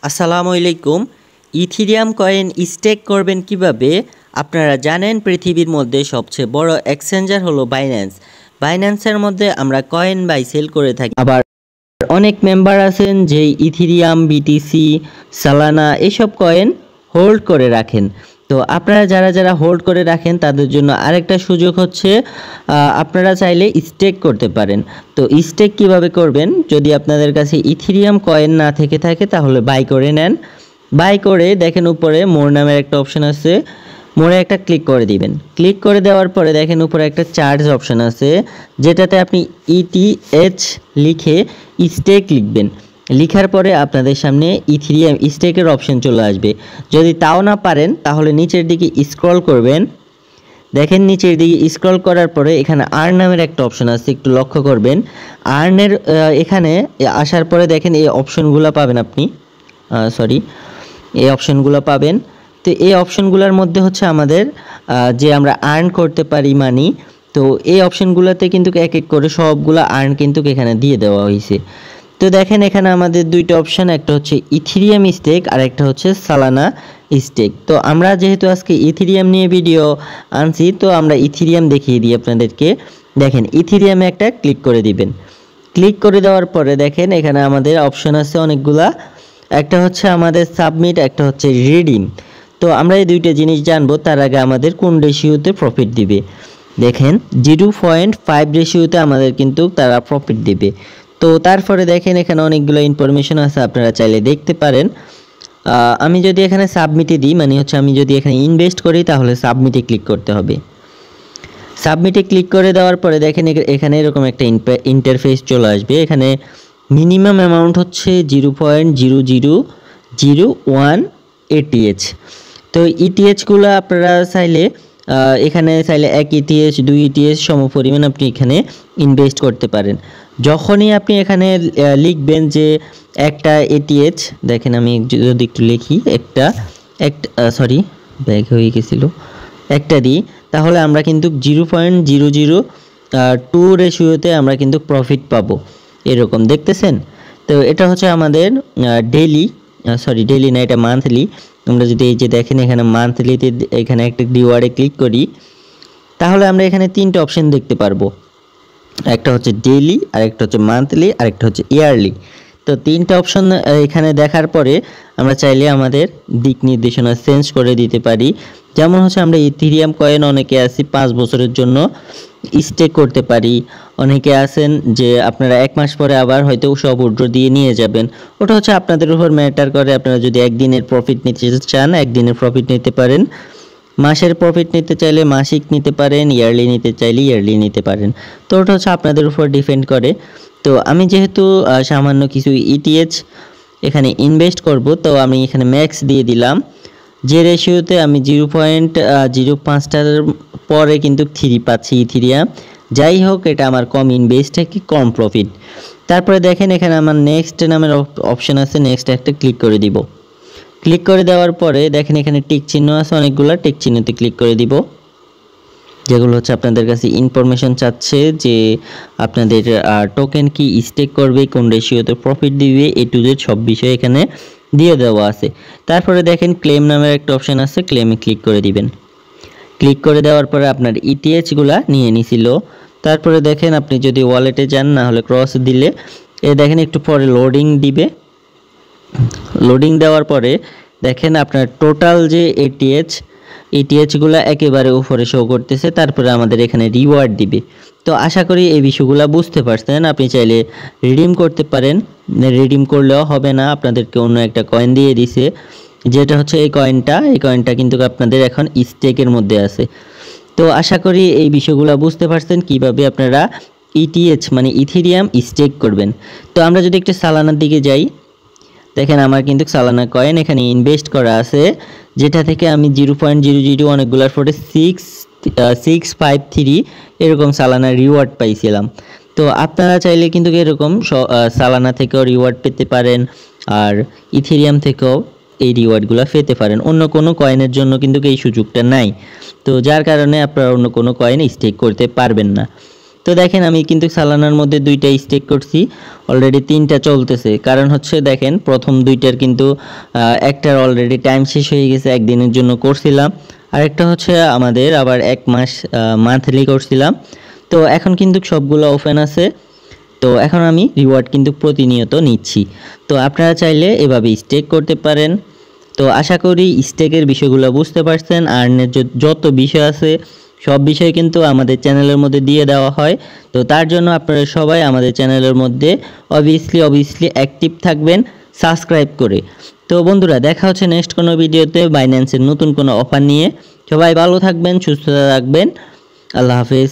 আসসালামু আলাইকুম। Ethereum coin stake করবেন কিভাবে? আপনারা জানেন পৃথিবীর মধ্যে সবচেয়ে বড় এক্সচেঞ্জার হলো বাইন্যান্স। বাইন্যান্সের মধ্যে আমরা কয়েন বাই সেল করে থাকি। আবার অনেক মেম্বার আছেন যে ইথিরিয়াম, বিটিসি, সালানা এসব কয়েন হোল্ড করে রাখেন। তো আপনারা যারা হোল্ড করে রাখেন তাদের জন্য আরেকটা সুযোগ হচ্ছে আপনারা চাইলে স্টেক করতে পারেন। তো স্টেক কিভাবে করবেন? যদি আপনাদের কাছে ইথিরিয়াম কয়েন না থেকে থাকে তাহলে বাই করে নেন। বাই করে দেখেন উপরে মোর নামের একটা অপশন আছে, মোড়ে একটা ক্লিক করে দিবেন। ক্লিক করে দেওয়ার পরে দেখেন উপরে একটা চার্জ অপশন আছে, যেটাতে আপনি ইটিএইচ লিখে স্টেক লিখবেন। লিখার পরে আপনাদের সামনে ইথিরিয়াম স্টেকের অপশন চলে আসবে। যদি তাও না পারেন তাহলে নিচের দিকে স্ক্রল করবেন। দেখেন নিচের দিকে স্ক্রল করার পরে এখানে আর্ন নামের একটা অপশন আছে, একটু লক্ষ্য করবেন। আর্নের এখানে আসার পরে দেখেন এই অপশনগুলো পাবেন আপনি, এই অপশনগুলো পাবেন। তো এই অপশনগুলোর মধ্যে হচ্ছে আমাদের যে আমরা আর্ন করতে পারি মানি। তো এই অপশনগুলোতে কিন্তু এক এক করে সবগুলো আর্ন কিন্তু এখানে দিয়ে দেওয়া হয়েছে। তো দেখেন এখানে আমাদের দুইটা অপশন, একটা হচ্ছে ইথিরিয়াম স্টেক আর একটা হচ্ছে সালানা স্টেক। তো আমরা যেহেতু আজকে ইথিরিয়াম নিয়ে ভিডিও আনছি, তো আমরা ইথিরিয়াম দেখিয়ে দিই আপনাদেরকে। দেখেন ইথিরিয়ামে একটা ক্লিক করে দিবেন। ক্লিক করে দেওয়ার পরে দেখেন এখানে আমাদের অপশন আছে অনেকগুলা। একটা হচ্ছে আমাদের সাবমিট, একটা হচ্ছে রিডিম। তো আমরা এই দুইটা জিনিস জানবো তার আগে আমাদের কোন রেশিওতে প্রফিট দিবে। দেখেন 0.5 রেশিওতে আমাদের কিন্তু তারা প্রফিট দিবে। তো তারপরে দেখেন এখানে অনেকগুলো ইনফরমেশন আছে, আপনারা চাইলে দেখতে পারেন। আমি যদি এখানে সাবমিটে দিই, মানে হচ্ছে আমি যদি এখানে ইনভেস্ট করি তাহলে সাবমিটে ক্লিক করতে হবে। সাবমিটে ক্লিক করে দেওয়ার পরে দেখেন এখানে এরকম একটা ইন্টারফেস চলে আসবে। এখানে মিনিমাম অ্যামাউন্ট হচ্ছে 0.0001 ETH। তো ইটিএইচগুলো আপনারা চাইলে এখানে চাইলে 1 ETH 2 ETH সমপরিমাণ আপনি এখানে ইনভেস্ট করতে পারেন। যখনই আপনি এখানে লিখবেন যে একটা ETH, দেখেন আমি যদি একটু লিখি একটা ব্যাগ হয়ে গেছিলো, একটা দিই, তাহলে আমরা কিন্তু 0.002 রেশিওতে আমরা কিন্তু প্রফিট পাবো, এরকম দেখতেছেন। তো এটা হচ্ছে আমাদের ডেইলি না, এটা মান্থলি। আমরা যদি এই যে দেখেন এখানে মান্থলিতে এখানে একটা রিওয়ার্ডে ক্লিক করি, তাহলে আমরা এখানে তিনটে অপশন দেখতে পারবো। একটা হচ্ছে ডেইলি, আরেকটা হচ্ছে মান্থলি, আরেকটা হচ্ছে ইয়ারলি। তো তিনটা অপশন এখানে দেখার পরে আমরা চাইলে আমাদের দিক নির্দেশনা চেঞ্জ করে দিতে পারি। যেমন হচ্ছে আমরা ইথিরিয়াম কয়েন অনেকে আছি 5 বছরের জন্য স্টেক করতে পারি। অনেকে আছেন যে আপনারা 1 মাস পরে আবার হয়তো সব উইথড্র দিয়ে নিয়ে যাবেন। ওটা হচ্ছে আপনাদের উপর ম্যাটার করে। আপনারা যদি একদিনের প্রফিট নিতে চান একদিনের প্রফিট নিতে পারেন, মাসের প্রফিট নিতে চাইলে মাসিক নিতে পারেন, ইয়ারলি নিতে চাইলে ইয়ারলি নিতে পারেন। তো ওটা হচ্ছে আপনাদের উপর ডিপেন্ড করে। তো আমি যেহেতু সামান্য কিছু ইটিএইচ এখানে ইনভেস্ট করব, তো আমি এখানে ম্যাক্স দিয়ে দিলাম। যে রেশিওতে আমি 0.05টার পরে কিন্তু 3 পাচ্ছি ইথিরিয়াম। যাই হোক, এটা আমার কম ইনভেস্ট কি কম প্রফিট। তারপরে দেখেন এখানে আমার নেক্সট নামের অপশন আছে, নেক্সট একটা ক্লিক করে দিব। ক্লিক করে দেওয়ার পরে দেখেন এখানে টিক চিহ্ন আছে অনেকগুলো, টিক চিহ্নতে ক্লিক করে দিব। যেগুলো হচ্ছে আপনাদের কাছে ইনফরমেশন চাচ্ছে যে আপনাদের টোকেন কি স্টেক করবে, কোন রেশিওতে প্রফিট দিবে, A to Z সব বিষয় এখানে দিয়ে দেওয়া আছে। তারপরে দেখেন ক্লেম নামের একটা অপশন আছে, ক্লেমে ক্লিক করে দিবেন। ক্লিক করে দেওয়ার পরে আপনার ইটিএইচগুলা নিয়ে নিছিল। তারপরে দেখেন আপনি যদি ওয়ালেটে যান, না হলে ক্রস দিলে দেখেন একটু পরে লোডিং দিবে। লোডিং দেওয়ার পরে দেখেন আপনার টোটাল যে ইটিএইচগুলো একেবারে উপরে শো করতেছে। তারপরে আমাদের এখানে রিওয়ার্ড দিবে। তো আশা করি এই বিষয়গুলো বুঝতে পারছেন। আপনি চাইলে রিডিম করতে পারেন, রিডিম করলেও হবে না, আপনাদেরকে অন্য একটা কয়েন দিয়ে দিছে, যেটা হচ্ছে এই কয়েনটা কিন্তু আপনাদের এখন স্টেকের মধ্যে আছে। তো আশা করি এই বিষয়গুলো বুঝতে পারছেন কিভাবে আপনারা ইটিএইচ মানে ইথিরিয়াম স্টেক করবেন। তো আমরা যদি একটু সালানার দিকে যাই, দেখেন আমার কিন্তু সালানা কয়েন এখানে ইনভেস্ট করা আছে, যেটা থেকে আমি 0.00 অনেকগুলোর পরে 653 এরকম সালানা রিওয়ার্ড পাইছিলাম। তো আপনারা চাইলে কিন্তু এরকম সালানা থেকেও রিওয়ার্ড পেতে পারেন, আর ইথিরিয়াম থেকেও এই রিওয়ার্ডগুলো পেতে পারেন। অন্য কোনো কয়েনের জন্য কিন্তু এই সুযোগটা নাই, তো যার কারণে আপনারা অন্য কোনো কয়েন স্টেক করতে পারবেন না। তো দেখেন আমি কিন্তু সালানার মধ্যে 2টা স্টেক করছি, অলরেডি 3টা চলতেছে। কারণ হচ্ছে দেখেন প্রথম 2টার কিন্তু একটার অলরেডি টাইম শেষ হয়ে গেছে, একদিনের জন্য করছিলাম। আরেকটা হচ্ছে আমাদের আবার 1 মাস মান্থলি করছিলাম। তো এখন কিন্তু সবগুলো ওপেন আছে। তো এখন আমি রিওয়ার্ড কিন্তু প্রতিনিয়ত নিচ্ছি। তো আপনারা চাইলে এভাবে স্টেক করতে পারেন। তো আশা করি স্টেকের বিষয়গুলো বুঝতে পারছেন। আর্নের যত বিষয় আছে সব বিষয় কিন্তু আমাদের চ্যানেলের মধ্যে দিয়ে দেওয়া হয়। তো তার জন্য আপনারা সবাই আমাদের চ্যানেলের মধ্যে অবভিয়াসলি অ্যাক্টিভ থাকবেন সাবস্ক্রাইব করে। তো বন্ধুরা দেখা হচ্ছে নেক্সট কোনো ভিডিওতে বাইন্যান্সের নতুন কোনো অফার নিয়ে। সবাই ভালো থাকবেন, সুস্থ থাকবেন। আল্লাহ হাফেজ।